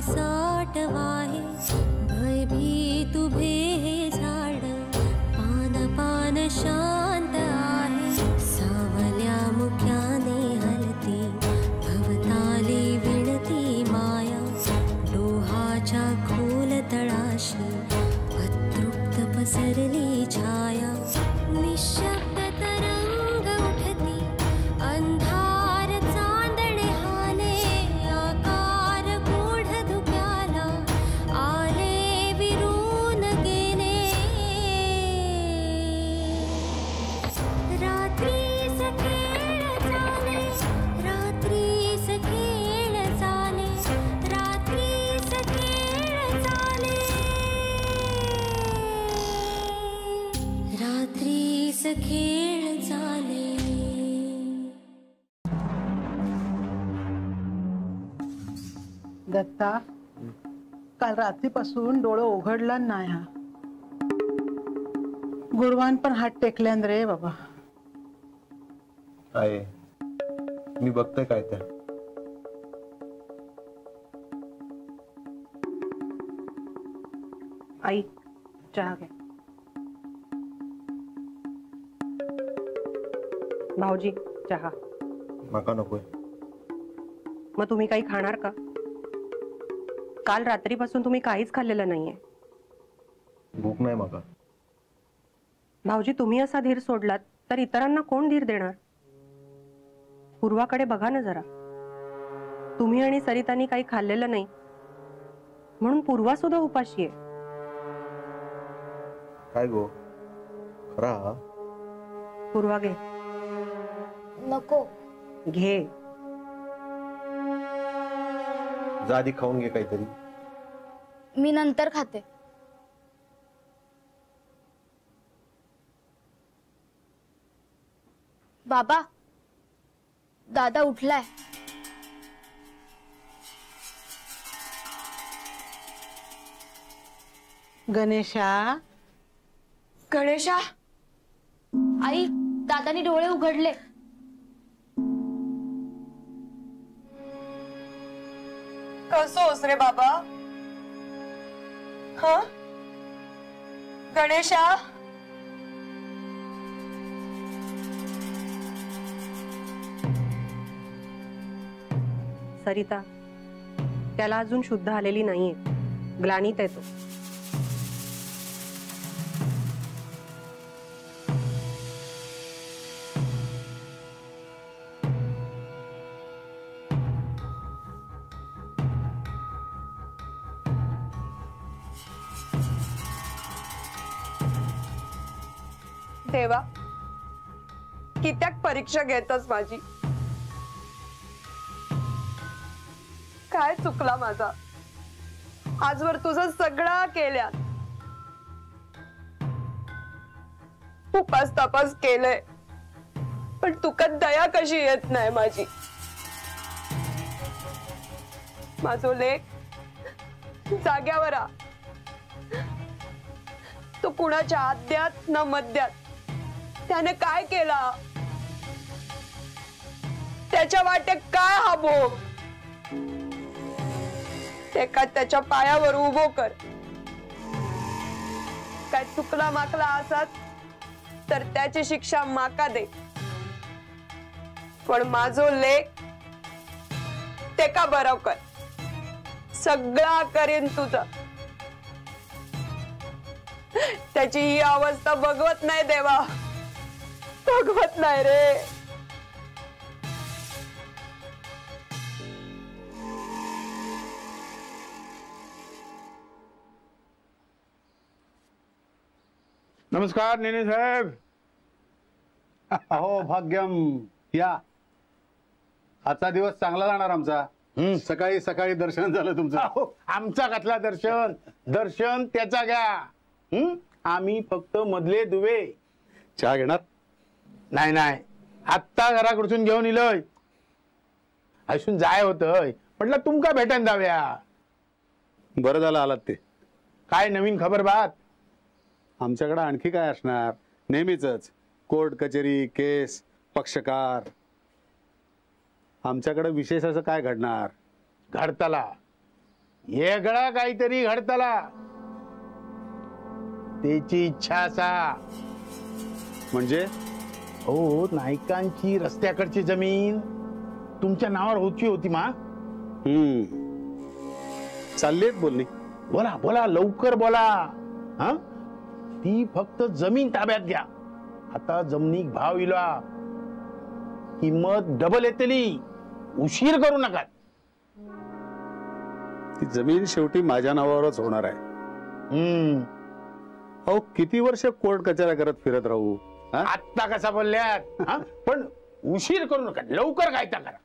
साठ वाहे भयभीत उभे हे झाड पान पान शांत आहे सावल्या मुख्याने हलती भवताली विणती माया डोहाच्या खोल तळाशी अतृप्त पसरली छाया निशब्द तरंग उठती अंधार चांदणे हाले आकार गूढ धुक्याला आले विरून गेले रात्रीस खेळ चाले रात्रीस खेळ चाले रात्रीस खेळ चाले रात्रीस खेळ चाले। दत्ता काल रात्रीपासून डोळं उघडलं नाही हा गुरुवान पण हात टेकल्यान रे बाबा। आहे मी बघतोय काय ते आई चहा घे। भाऊजी चहा। माका नकोय। मग तुम्ही काही खाणार का? काल रात्रीपासून तुम्ही काहीच खाल्लेलं नाहीये। भूक नाही माका। भाऊजी तुम्ही असा धीर सोडलात तर इतरांना कोण धीर देणार? पूर्वाकडे बघा ना जरा। तुम्ही आणि सरितानी काही खाल्लेलं नाही म्हणून पूर्वा सुद्धा उपाशी आहे। काय गो खरा? पूर्वा घे। नको घे। जा आधी खाऊन घे काहीतरी। मी नंतर खाते। बाबा दादा उठलाय। गणेशा गणेशा आई दादानी डोळे उघडले। कसोस रे बाबा? हा गणेशा सरिता त्याला अजून शुद्ध आलेली नाहीये ग्लानीत आहे तो। देवा कित्याक परीक्षा घेतस माझी? काय चुकला माझा? आजवर तुझं सगळं केल्या उपास तपास केलंय पण तुका दया कशी येत नाही माझी? माझो लेक जाग्यावर आ। तो कुणाच्या आद्यात न मध्यात त्याने काय केला? त्याच्या वाटेत काय हा भोग? एका त्याच्या पायावर उभो कर। काय चुकला माकला असाच तर त्याची शिक्षा माका दे पण माझो लेक ते का बरं कर। सगळा करीन तुझा। त्याची ही अवस्था बघवत नाही देवा बघवत नाही रे। नमस्कार नेने साहेब। अहो भाग्यम या। आजचा दिवस चांगला जाणार आमचा। सकाळी सकाळी दर्शन झालं तुमचं। आमचा कसला दर्शन? दर्शन त्याचा घ्या। आम्ही फक्त मधले दुवे। चहा घेणार? नाही नाही आत्ता घराकडून घेऊन इलोय। असून जाय होतय म्हटलं तुमका भेटायला जाव्या। बरं झालं आलात ते। काय नवीन खबर बात? आमच्याकडे आणखी काय असणार? नेहमीच कोर्ट कचेरी केस पक्षकार। आमच्याकडे विशेष असं काय घडणार? घडताला वेगळा काहीतरी घडतला त्याची इच्छा असा. म्हणजे हो, नायकांची रस्त्याकडची जमीन तुमच्या नावावर होती होती मा. चालली बोलणी. बोला बोला, लवकर बोला. हा, ती फक्त जमीन ताब्यात घ्या. आता जमिनीक भाव इला, किंमत डबल येतली. उशीर करू नका. ती जमीन शेवटी माझ्या नावावरच होणार आहे. अहो, किती वर्ष कोर्ट कचऱ्या करत फिरत राहू. आत्ता कसा बोलल्यात. पण उशीर करू नका, लवकर कायदा करा.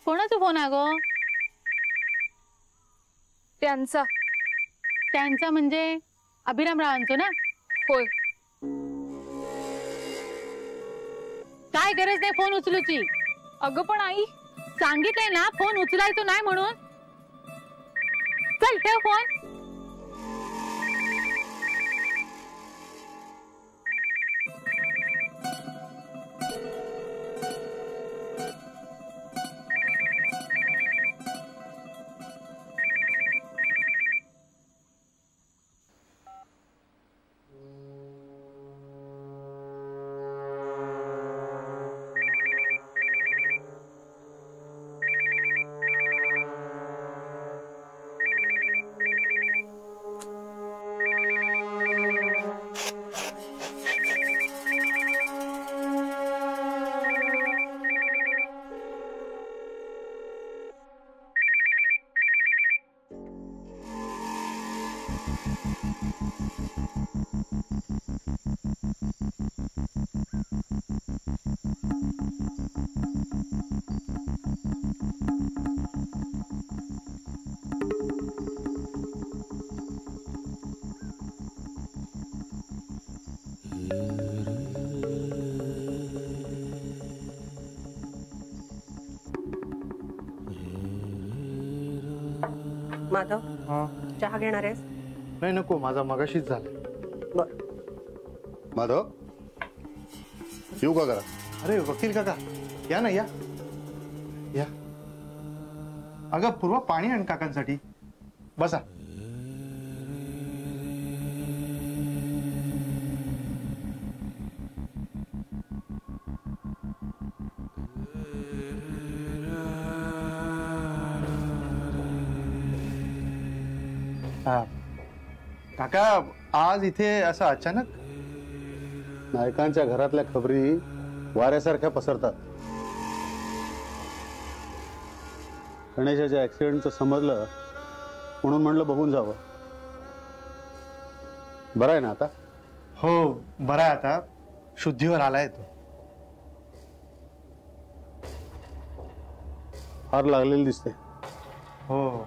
कोणाचा फोन आहे गो? त्यांचा. त्यांचा म्हणजे अभिराम रावांचो ना? होय. काय गरज नाही फोन उचलूची. अगं पण आई, सांगितलंय ना फोन उचलायचो नाही म्हणून. चल ठेव फोन. माधव, चहा घेणार आहेस? नाही नको, माझा मगाशीच झाला. माधव, येऊ का करा? अरे वकील काका, या ना, या या. अगं पूर्वा, पाणी आण काकांसाठी. बसा. काका, आज इथे असं अचानक? नायकांच्या घरातल्या खबरी वाऱ्यासारख्या पसरतात. गणेशाच्या ऍक्सिडेंटचं समजलं म्हणून म्हणलं बघून जावं. बरं आहे ना आता? हो, बरा आहे आता. शुद्धीवर आलाय तो. फार लागलेली दिसते. हो.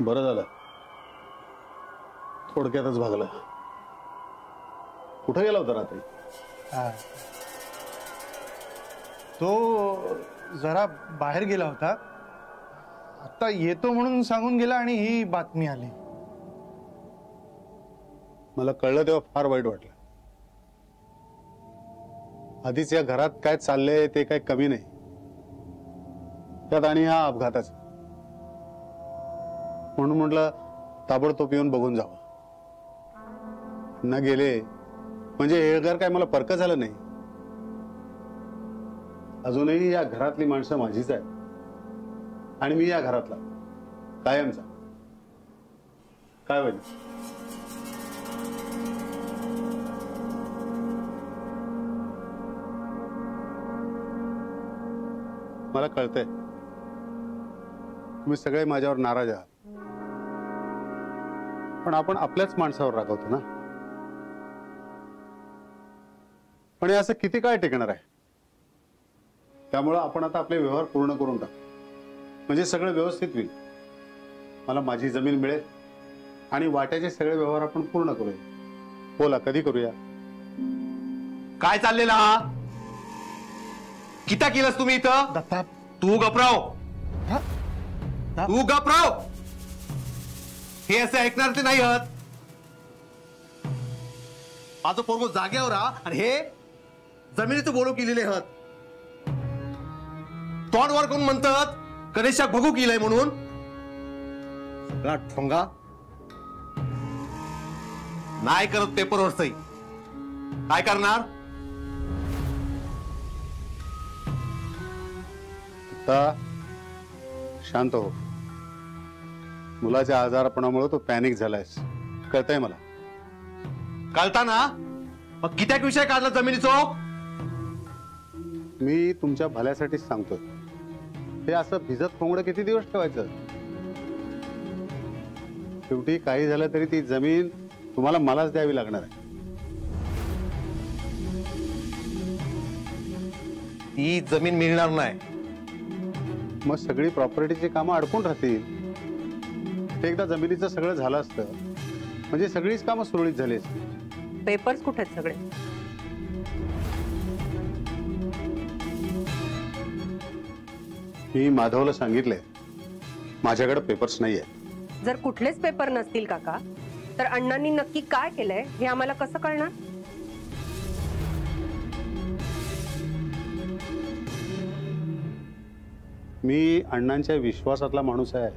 बरं झालं, थोडक्यातच भागलं. कुठे गेला होता रात्री? तो जरा बाहेर गेला होता. आता येतो म्हणून सांगून गेला आणि ही बातमी आली. मला कळलं तेव्हा फार वाईट वाटलं. आधीच या घरात काय चाललंय ते काय कमी नाही, त्यात आणि हा अपघाताचा. म्हणून म्हटलं ताबडतोब येऊन बघून जावं. न गेले म्हणजे हे घर काय मला परक झालं नाही. अजूनही या घरातली माणसं माझीच आहेत आणि मी या घरातला कायमचा. काय होईल? मला कळतंय तुम्ही सगळे माझ्यावर नाराज आहात, पण आपण आपल्याच माणसावर रागवतो ना. पण हे असं किती काय टिकणार आहे? त्यामुळं आपण आता आपले व्यवहार पूर्ण करून टाकू, म्हणजे सगळं व्यवस्थित होईल. मला माझी जमीन मिळेल आणि वाट्याचे सगळे व्यवहार आपण पूर्ण करूया. बोला, कधी करूया? काय चाललेला हा? किता केलंस तुम्ही इथं? दत्ता, तू गपराव, तू गपराव. हे असे ऐकणार ते नाही आहात. माझं पोरगो जाग्यावर हा आणि हे जमिनीचं बोलू केलेले आहात. तोंडवर कोण म्हणतात गणेशाक बघू केलंय म्हणून. सगळा ठोंगा नाही करत पेपरवर सही. काय करणार? आता शांत हो. मुलाच्या आजारपणामुळे तो पॅनिक झालायस, कळतंय मला. कळताना मग कित्याक विषय काढला जमिनीचो? मी तुमच्या भल्यासाठीच सांगतोय. हे असं भिजत कोंबडं किती दिवस ठेवायचं? शेवटी काही झालं तरी ती जमीन तुम्हाला मलाच द्यावी लागणार आहे. ती जमीन मिळणार नाही. मग सगळी प्रॉपर्टीची कामं अडकून राहतील. एकदा जमिनीचं सगळं झालं असतं म्हणजे सगळीच कामं सुरळीत झाली असती. पेपर्स कुठे आहेत सगळे? मी माधवला सांगितलंय माझ्याकडे पेपर्स नाही आहेत. जर कुठलेच पेपर नसतील काका, तर अण्णांनी नक्की काय केलंय हे आम्हाला कसं कळणार? मी अण्णांच्या विश्वासातला माणूस आहे.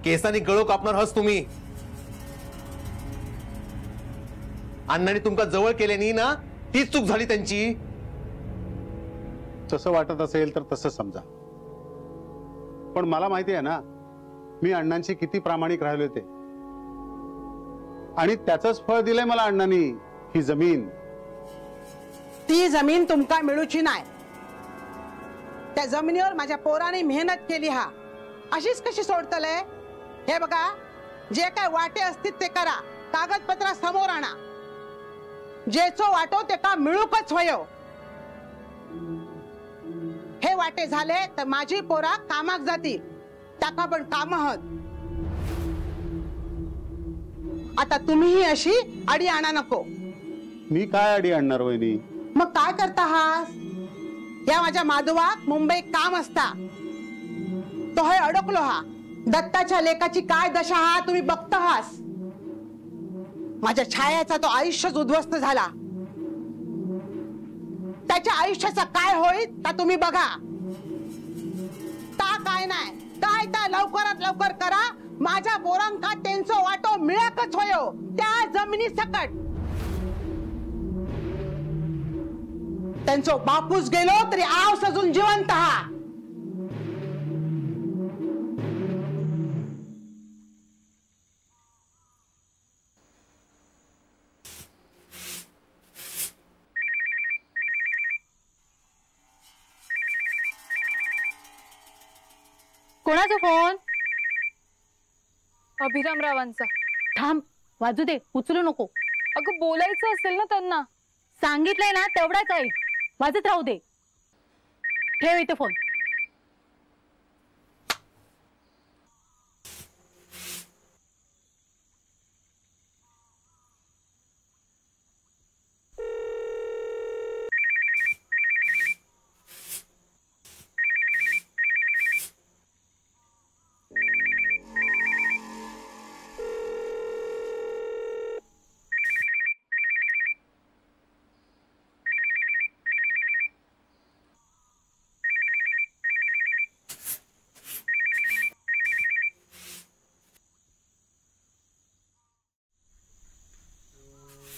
केसांनी गळो कापणार हस तुम्ही. अण्णांनी तुमका जवळ केल्यानी ना तीच चूक झाली त्यांची. तसं वाटत असेल तर तसं समजा, पण मला माहिती आहे ना मी अण्णांची किती प्रामाणिक राहिले होते. आणि त्याचंच फळ दिलंय मला अण्णांनी, ही जमीन. ती जमीन तुमका मिळूची नाही. त्या जमिनीवर माझ्या पोराने मेहनत केली. हा अशीच कशी सोडतलंय? हे बघा, जे काय वाटे असतील ते करा. कागदपत्र समोर आणा. जेचो वाटो ते का मिळूकच होयो. हे वाटे झाले तर माझी पोरा कामाक जातील. त्याका पण काम आहात. आता तुम्हीही अशी अडी आणा नको. मी काय अडी आणणार वहिनी? मग काय करता हास? या माझ्या माधवाक मुंबईत काम असता. तो हे अडकलो हा. दत्ताच्या लेकाची काय दशा हा तुम्ही बघता हास. माझ्या छायाचा तो आयुष्यच उद्ध्वस्त झाला. त्याच्या आयुष्याचा काय होईल ता तुम्ही बघा. ता काय नाही, काय ता लवकरात लवकर करा. माझ्या पोरांका त्यांचो वाटो मिळकच होयो त्या जमिनी सकट. त्यांचो बापूस गेलो तरी आव सजून जिवंत हा. कोणाचा फोन? अभिरामरावांचा. थांब, वाजू दे, उचलू नको. अगं बोलायचं असेल ना त्यांना. सांगितलंय ना तेवढाच ऐक. वाजत राहू दे. ठेव इथे फोन.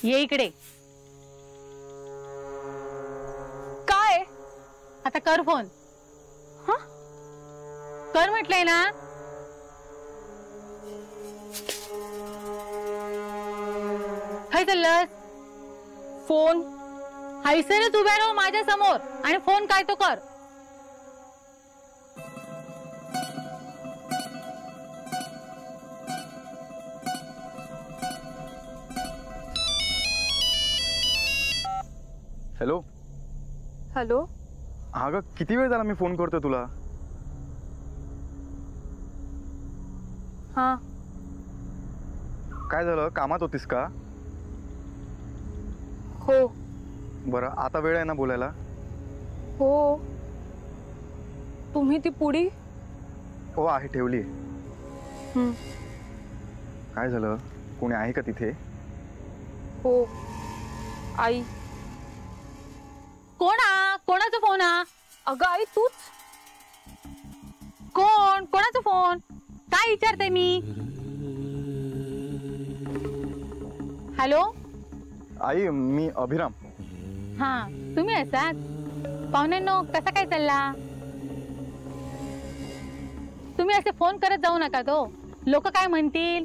ये इकडे. काय? आता कर फोन. हा, कर म्हटलंय ना. काय चाललंस? फोन. हैसरच उभ्या राहू माझ्या समोर आणि फोन काय तो कर. हॅलो. हॅलो. हा ग, किती वेळ झाला मी फोन करतोय तुला. हा, काय झालं, कामात होतीस का? हो बरं, आता वेळ आहे ना बोलायला? हो. तुम्ही ती पुडी? हो आहे, ठेवली. काय झालं, कोणी आहे का तिथे? हो, आई. कोणाचा फोन हा? अगं आई तूच. कोणाचा फोन? काय विचारते मी? हॅलो. आई, मी अभिराम. हा, तुम्ही असात? पाहुण्यांनो, कसा काय चालला? तुम्ही असे फोन करत जाऊ नका. तो लोक काय म्हणतील?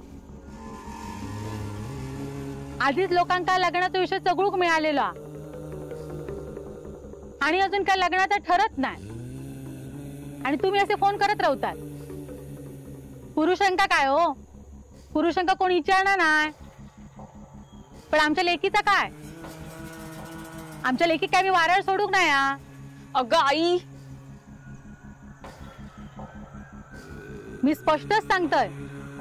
आधीच लोकांका लग्नाचा विषय चगळूक मिळालेला आणि अजून काय लग्नाचं ठरत नाही आणि तुम्ही असे फोन करत राहतात. पुरुषांका काय हो? पुरुषांका कोण विचारणार नाही. पण आमच्या लेकीचा काय? आमच्या लेकी काय मी वाऱ्यावर सोडूक नाही. अगं आई, मी स्पष्टच सांगतोय,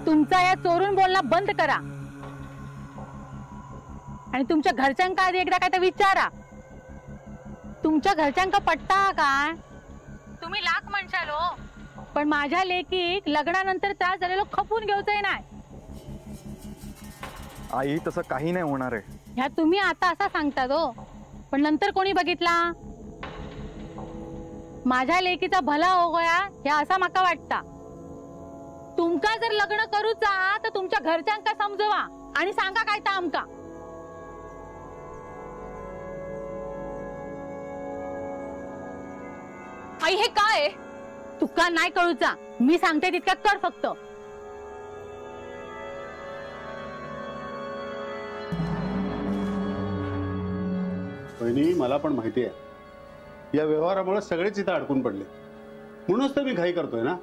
तुमचा या चोरून बोलणं बंद करा आणि तुमच्या घरच्यांका आधी एकदा काय तर विचारा. तुमच्या घरच्यांका पट्टा काय? तुम्ही लाख म्हणशाल हो, पण माझ्या लेकीक लग्नानंतर त्रास झालेलो खपून घेऊचंय नाही. आई, तसं काही नाही होणार आहे. ह्या तुम्ही आता असा सांगतात हो, पण नंतर कोणी बघितला? माझ्या लेकीचा भला हो गया हे असा माका वाटता. तुमका जर लग्न करूचा तर तुमच्या घरच्यांका समजवा आणि सांगा काय तर आमका. आई हे काय? तुका नाही कळूचा, मी सांगते तितक्या कर फक्त. बहिणी, मला पण माहिती आहे या व्यवहारामुळे सगळेच इथं अडकून पडले. म्हणूनच तर मी घाई करतोय ना.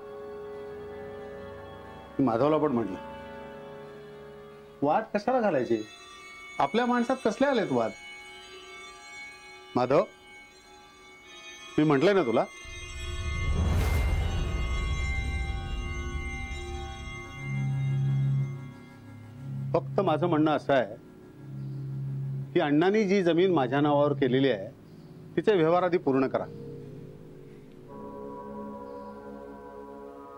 माधवला पण म्हटलं, वाद कशाला घालायचे? आपल्या माणसात कसले आलेत वाद? माधव, मी म्हटलंय ना तुला. फक्त माझं म्हणणं असं आहे की अण्णांनी जी जमीन माझ्या नावावर केलेली आहे तिचे व्यवहार आधी पूर्ण करा.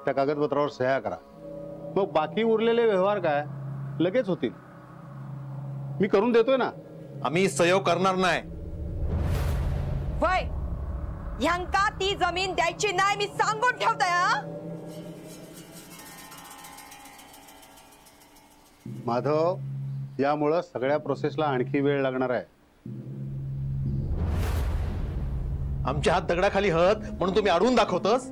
त्या कागदपत्रावर सह्या करा. मग बाकी उरलेले व्यवहार काय लगेच होतील. मी करून देतोय ना. आम्ही सहयोग करणार नाही. वय ह्यांका ती जमीन द्यायची नाही, मी सांगून ठेवतोय. माधव, यामुळं सगळ्या प्रोसेसला आणखी वेळ लागणार आहे. आमचे हात दगडाखाली हत म्हणून तुम्ही अडवून दाखवतस.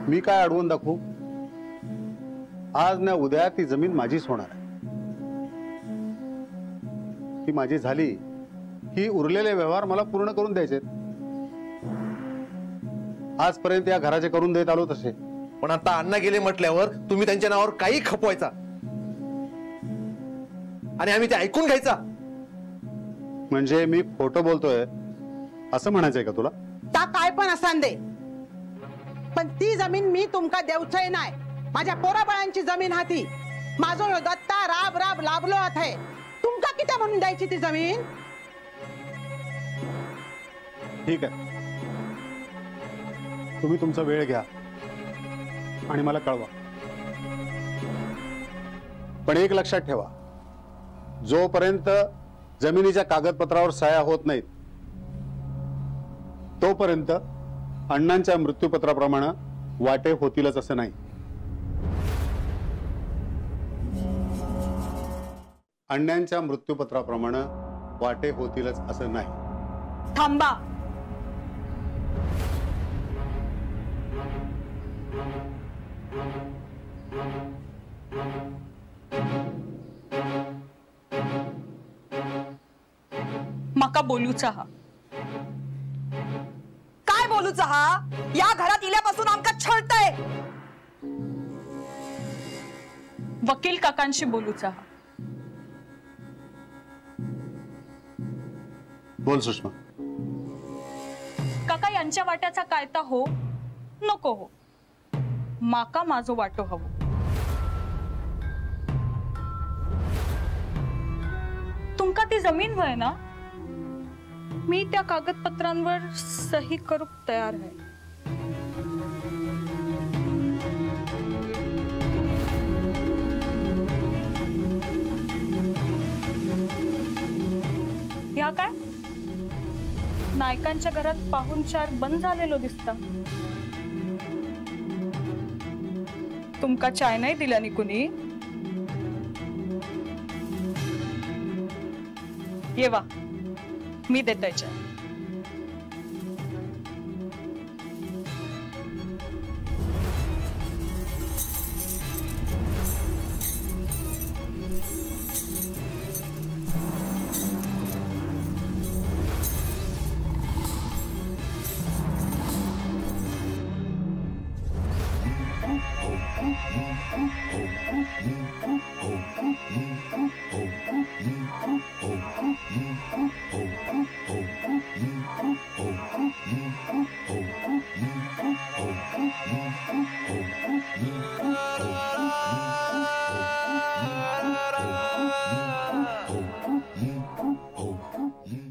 मी काय अडवून दाखवू? आज ना उद्या ती जमीन माझीच होणार आहे. ती माझी झाली की उरलेले व्यवहार मला पूर्ण करून द्यायचे. आजपर्यंत या घराचे करून देत आलो तसे. पण आता अण्णा गेले म्हटल्यावर तुम्ही त्यांच्या नावावर काही खपवायचा आणि आम्ही ते ऐकून घ्यायचा. म्हणजे मी खोटं बोलतोय असं म्हणायचंय का तुला? ता काय पण असान दे, पण ती जमीन मी तुमका देऊचंय नाही. माझ्या पोराबाळांची जमीन हाती. माझो दत्ता राब राब लाभलो आहे. तुमका किती म्हणून द्यायची ती जमीन? ठीक आहे, तुम्ही तुमचा वेळ घ्या आणि मला कळवा. पण एक लक्षात ठेवा, जोपर्यंत जमिनीच्या कागदपत्रावर सह्या होत नाहीत तोपर्यंत अण्णांच्या मृत्यूपत्राप्रमाणे वाटे होतीलच असं नाही. अण्णांच्या मृत्यूपत्राप्रमाणे वाटे होतीलच असं नाही. थांबा. मका बोलूचा हा. काय बोलूचा हा? या घरात इल्यापासून आमका छळतय. वकील काकांशी बोलूचा हा. बोल सुषमा. त्यांच्या वाट्याचा कायता हो नको हो, माका माझो वाटो हवो. तुमका ती जमीन वय ना, मी त्या कागदपत्रांवर सही करूक तयार आहे. या काय नायकांच्या घरात पाहुणचार बंद झालेलो दिसता. तुमका चाय नाही दिला नि कुणी? येवा मी देते चाय. Hmm.